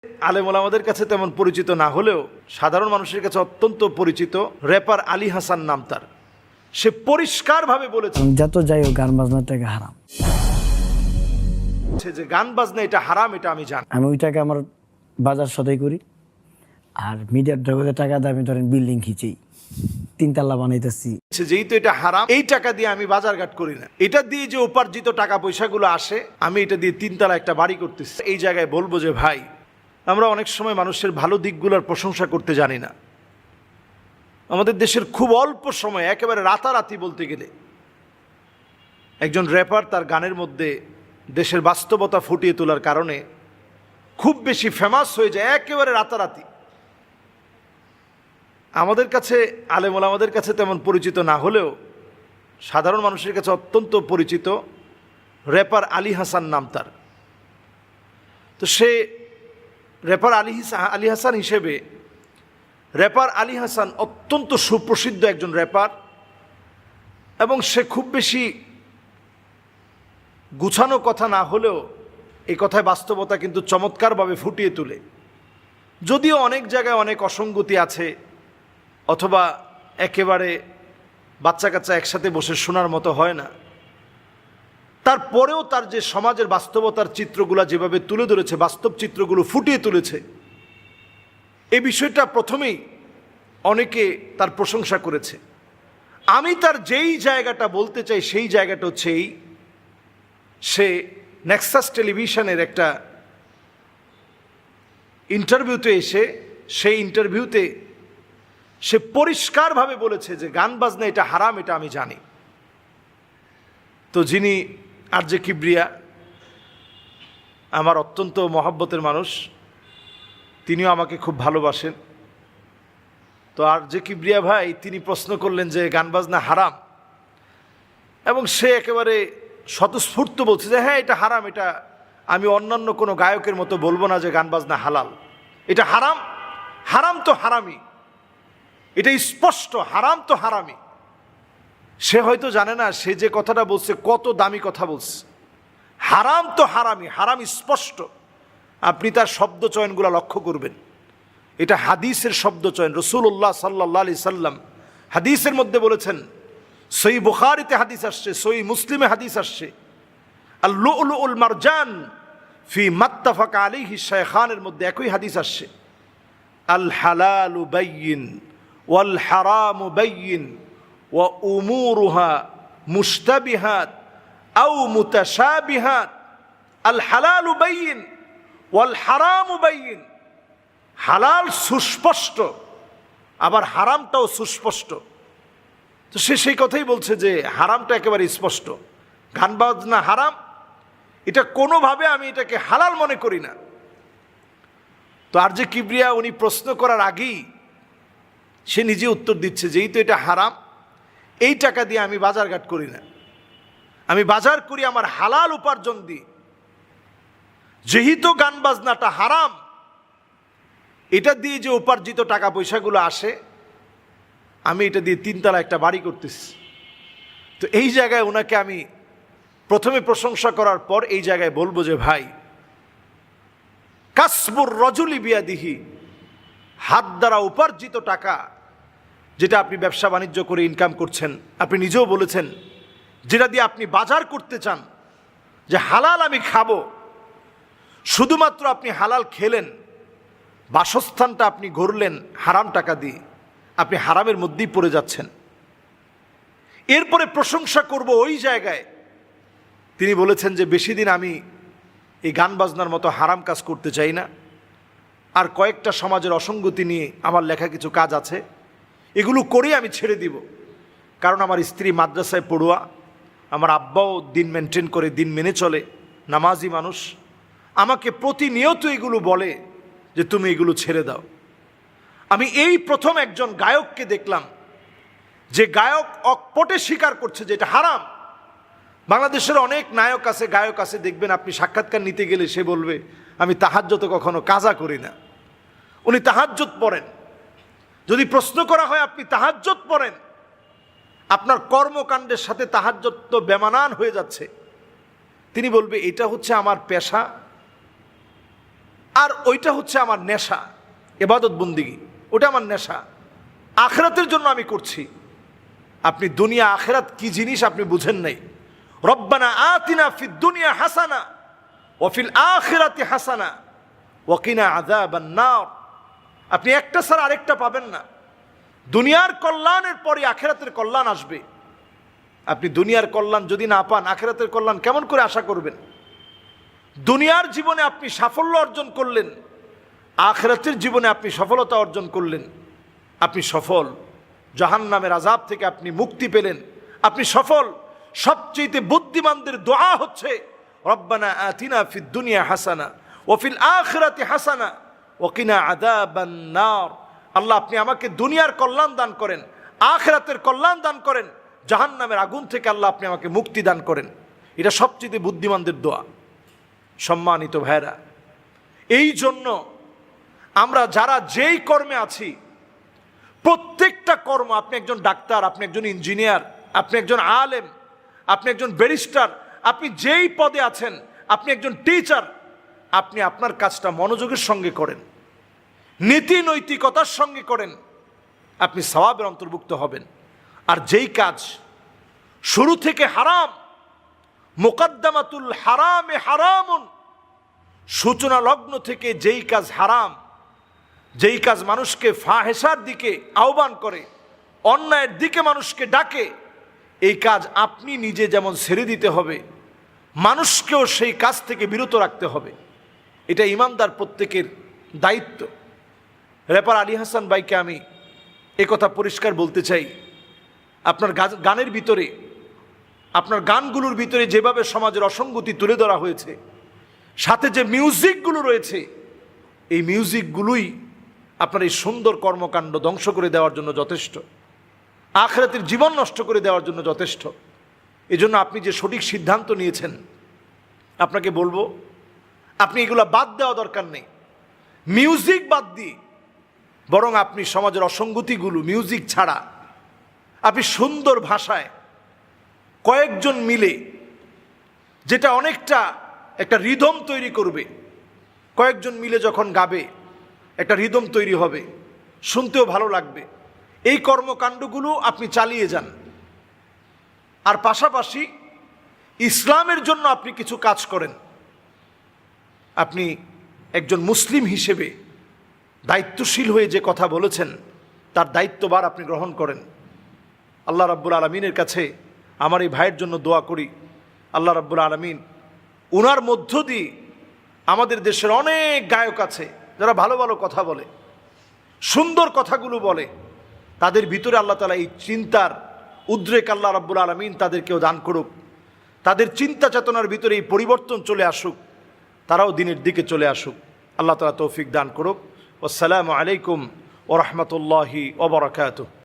আলেম ওলামাদের কাছে তেমন পরিচিত না হলেও সাধারণ মানুষের কাছে অত্যন্ত পরিচিত র্যাপার আলী হাসান নাম তার। সে পরিষ্কারভাবে বলেছে যত যাই হোক গান বাজনার টাকা হারাম, যে গান বাজনা এটা হারাম, এটা আমি জানি। আমি ওই টাকা আমার বাজার সদাই করি, আর মিডিয়ার জগতে টাকা দিয়ে আমি ধরেন বিল্ডিং খিচেই 3 তলা বানাইতেছি। যেহেতু এটা হারাম, এই টাকা দিয়ে আমি বাজারঘাট করি না। এটা দিয়ে যে উপার্জিত টাকা পয়সাগুলো আসে, আমি এটা দিয়ে 3 তলা একটা বাড়ি করতেছি। এই জায়গায় বলবো যে ভাই, আমরা অনেক সময় মানুষের ভালো দিকগুলোর প্রশংসা করতে জানি না। আমাদের দেশের খুব অল্প সময়, একেবারে রাতারাতি বলতে গেলে, একজন র্যাপার তার গানের মধ্যে দেশের বাস্তবতা ফুটিয়ে তোলার কারণে খুব বেশি ফেমাস হয়ে যায় একেবারে রাতারাতি। আমাদের কাছে আলেম ওলামাদের কাছে তেমন পরিচিত না হলেও সাধারণ মানুষের কাছে অত্যন্ত পরিচিত র্যাপার আলী হাসান নাম তার। তো সে র্যাপার আলী হাসান হিসেবে, র্যাপার আলী হাসান অত্যন্ত সুপ্রসিদ্ধ একজন র্যাপার, এবং সে খুব বেশি গুছানো কথা না হলেও এই কথায় বাস্তবতা কিন্তু চমৎকারভাবে ফুটিয়ে তোলে। যদিও অনেক জায়গায় অনেক অসঙ্গতি আছে, অথবা একেবারে বাচ্চা কাচ্চা একসাথে বসে শোনার মতো হয় না, তারপরেও তার যে সমাজের বাস্তবতার চিত্রগুলো যেভাবে তুলে ধরেছে, বাস্তব চিত্রগুলো ফুটিয়ে তুলেছে, এই বিষয়টা প্রথমেই অনেকে তার প্রশংসা করেছে। আমি তার যেই জায়গাটা বলতে চাই সেই জায়গাটা হচ্ছে এই, সে নেক্সাস টেলিভিশনের একটা ইন্টারভিউতে এসে, সেই ইন্টারভিউতে সে পরিষ্কারভাবে বলেছে যে গান বাজনা এটা হারাম, এটা আমি জানি। তো যিনি আরজে কিবরিয়া, আমার অত্যন্ত মহব্বতের মানুষ, তিনিও আমাকে খুব ভালোবাসেন। তো আরজে কিবরিয়া ভাই তিনি প্রশ্ন করলেন যে গান বাজনা হারাম, এবং সে একেবারে স্বতঃস্ফূর্ত বলছে যে হ্যাঁ এটা হারাম, এটা আমি অন্যান্য কোনো গায়কের মতো বলবো না যে গান বাজনা হালাল। এটা হারাম, হারাম তো হারামই, এটা স্পষ্ট, হারাম তো হারামই। সে হয়তো জানে না সে যে কথাটা বলছে কত দামি কথা বলছে। হারাম তো হারামই, হারাম স্পষ্ট। আপনি তার শব্দ চয়নগুলো লক্ষ্য করবেন, এটা হাদিসের শব্দ চয়ন। রাসূলুল্লাহ সাল্লাল্লাহু আলাইহি সাল্লাম হাদিসের মধ্যে বলেছেন, সহিহ বুখারীতে হাদিস আসছে, সহিহ মুসলিমে হাদিস আসছে, আল লুলুল মারজান ফি মাত্তাফাকা আলাইহি শাইখানের মধ্যে একই হাদিস আসছে, আল হালালু বাইয়িন ওয়াল হারামু বাইয়িন ওয়া উমুরুহা মুশতাবিহাত আও মুতাশাবিহাত। আল হালালু বাইয়িন ওয়াল হারামু বাইয়িন। হালাল সুস্পষ্ট, আবার হারামটাও সুস্পষ্ট। তো সে সেই কথাই বলছে যে হারামটা একেবারে স্পষ্ট, গান বাজনা হারাম, এটা কোনোভাবে আমি এটাকে হালাল মনে করি না। তো আরজে কিবরিয়া উনি প্রশ্ন করার আগেই সে নিজে উত্তর দিচ্ছে, যেহেতু এটা হারাম, এই টাকা দিয়ে আমি বাজারঘাট করি না, আমি বাজার করি আমার হালাল উপার্জন দিয়ে। যেহেতু গান বাজনাটা হারাম, এটা দিয়ে যে উপার্জিত টাকা পয়সাগুলো আসে, আমি এটা দিয়ে 3 তলা একটা বাড়ি করতেছি। তো এই জায়গায় ওনাকে আমি প্রথমে প্রশংসা করার পর এই জায়গায় বলবো যে ভাই, কাসবুর রজুলি বিয়াদিহি, হাত দ্বারা উপার্জিত টাকা, যেটা আপনি ব্যবসা বাণিজ্য করে ইনকাম করছেন, আপনি নিজেও বলেছেন, যেটা দিয়ে আপনি বাজার করতে চান যে হালাল আমি খাবো, শুধুমাত্র আপনি হালাল খেলেন, বাসস্থানটা আপনি গড়লেন হারাম টাকা দিয়ে, আপনি হারামের মধ্যেই পড়ে যাচ্ছেন। এরপরে প্রশংসা করব ওই জায়গায় তিনি বলেছেন যে বেশি দিন আমি এই গান বাজনার মতো হারাম কাজ করতে চাই না, আর কয়েকটা সমাজের অসঙ্গতি নিয়ে আমার লেখা কিছু কাজ আছে, এগুলো করেই আমি ছেড়ে দিব। কারণ আমার স্ত্রী মাদ্রাসায় পড়ুয়া, আমার আব্বাও দিন মেনটেন করে, দিন মেনে চলে, নামাজি মানুষ, আমাকে প্রতিনিয়ত এগুলো বলে যে তুমি এগুলো ছেড়ে দাও। আমি এই প্রথম একজন গায়ককে দেখলাম যে গায়ক অকপটে স্বীকার করছে যে এটা হারাম। বাংলাদেশের অনেক নায়ক আছে, গায়ক আছে, দেখবেন আপনি সাক্ষাৎকার নিতে গেলে সে বলবে আমি তাহাজ্জুদ কখনো কাজা করি না। উনি তাহাজ্জুদ পড়েন, যদি প্রশ্ন করা হয় আপনি তাহাজ্জুদ পড়েন, আপনার কর্মকাণ্ডের সাথে তাহাজ্জুদ তো বেমানান হয়ে যাচ্ছে, তিনি বলবে এটা হচ্ছে আমার পেশা, আর ওইটা হচ্ছে আমার নেশা, ইবাদত বন্দিগি, ওটা আমার নেশা, আখিরাতের জন্য আমি করছি। আপনি দুনিয়া আখিরাত কি জিনিস আপনি বুঝেন নাই। রব্বানা আতিনা ফিদ দুনিয়া হাসানা ওয়া ফিল আখিরাতি হাসানা ওয়া কিনা আযাবান নার। আপনি একটা ছাড়া আরেকটা পাবেন না। দুনিয়ার কল্যাণের পরে আখিরাতের কল্যাণ আসবে। আপনি দুনিয়ার কল্যাণ যদি না পান, আখিরাতের কল্যাণ কেমন করে আশা করবেন? দুনিয়ার জীবনে আপনি সাফল্য অর্জন করলেন, আখিরাতের জীবনে আপনি সফলতা অর্জন করলেন, আপনি সফল। জাহান্নামের আযাব থেকে আপনি মুক্তি পেলেন, আপনি সফল। সবচেয়ে বুদ্ধিমানদের দোয়া হচ্ছে রব্বানা আতিনা ফিদ দুনিয়া হাসানা ওয়া ফিল আখিরাতি হাসানা ওয়া কিনা আযাবান নার। আল্লাহ, আপনি আমাকে দুনিয়ার কল্যাণ দান করেন, আখিরাতের কল্যাণ দান করেন, জাহান্নামের আগুন থেকে আল্লাহ আপনি আমাকে মুক্তি দান করেন। এটা সবচেয়ে বুদ্ধিমানদের দোয়া। সম্মানিত ভাইরা, এই জন্য আমরা যারা যেই কর্মে আছি, প্রত্যেকটা কর্ম, আপনি একজন ডাক্তার, আপনি একজন ইঞ্জিনিয়ার, আপনি একজন আলেম, আপনি একজন ব্যারিস্টার, আপনি যেই পদে আছেন, আপনি একজন টিচার, আপনি আপনার কাজটা মনোযোগের সঙ্গে করেন, নীতি নৈতিকতার সঙ্গে করেন, আপনি সওয়াবের অন্তর্ভুক্ত হবেন। আর যেই কাজ শুরু থেকে হারাম, মুকদ্দমাতুল হারামে হারামুন, সূচনা লগ্ন থেকে যেই কাজ হারাম, যেই কাজ মানুষকে ফাহেসার দিকে আহ্বান করে, অন্যায়ের দিকে মানুষকে ডাকে, এই কাজ আপনি নিজে যেমন ছেড়ে দিতে হবে, মানুষকেও সেই কাজ থেকে বিরত রাখতে হবে। এটা ইমানদার প্রত্যেকের দায়িত্ব। র্যাপার আলী হাসান ভাইকে আমি একথা পরিষ্কার বলতে চাই, আপনার গানের ভিতরে, আপনার গানগুলোর ভিতরে যেভাবে সমাজের অসঙ্গতি তুলে ধরা হয়েছে, সাথে যে মিউজিকগুলো রয়েছে, এই মিউজিকগুলোই আপনার এই সুন্দর কর্মকাণ্ড ধ্বংস করে দেওয়ার জন্য যথেষ্ট, আখিরাতের জীবন নষ্ট করে দেওয়ার জন্য যথেষ্ট। এজন্য আপনি যে সঠিক সিদ্ধান্ত নিয়েছেন, আপনাকে বলবো আপনি এগুলা বাদ দেওয়া দরকার নেই। মিউজিক বাদ দিয়ে বরং আপনি সমাজের অসঙ্গতিগুলো মিউজিক ছাড়া আপনি সুন্দর ভাষায় কয়েকজন মিলে, যেটা অনেকটা একটা রিদম তৈরি করবে, কয়েকজন মিলে যখন গাবে একটা রিদম তৈরি হবে, শুনতেও ভালো লাগবে। এই কর্মকাণ্ডগুলো আপনি চালিয়ে যান। আর পাশাপাশি ইসলামের জন্য আপনি কিছু কাজ করেন। আপনি একজন মুসলিম হিসেবে দায়িত্বশীল হয়ে যে কথা বলেছেন, তার দায়িত্বভার আপনি গ্রহণ করেন। আল্লাহ রাব্বুল আলামিনের কাছে আমার এই ভাইয়ের জন্য দোয়া করি, আল্লাহ রাব্বুল আলামিন উনার মধ্য দিয়ে আমাদের দেশের অনেক গায়ক আছে যারা ভালো ভালো কথা বলে, সুন্দর কথাগুলো বলে, তাদের ভিতরে আল্লাহ তাআলা এই চিন্তার উদ্রেক আল্লাহ রাব্বুল আলামিন তাদেরকেও দান করুক, তাদের চিন্তা চেতনার ভিতরে এই পরিবর্তন চলে আসুক, তারাও দিনের দিকে চলে আসুক। আল্লাহ তাআলা তৌফিক দান করুক। আসসালামু আলাইকুম ওয়া রাহমাতুল্লাহি ওয়া বারাকাতুহু।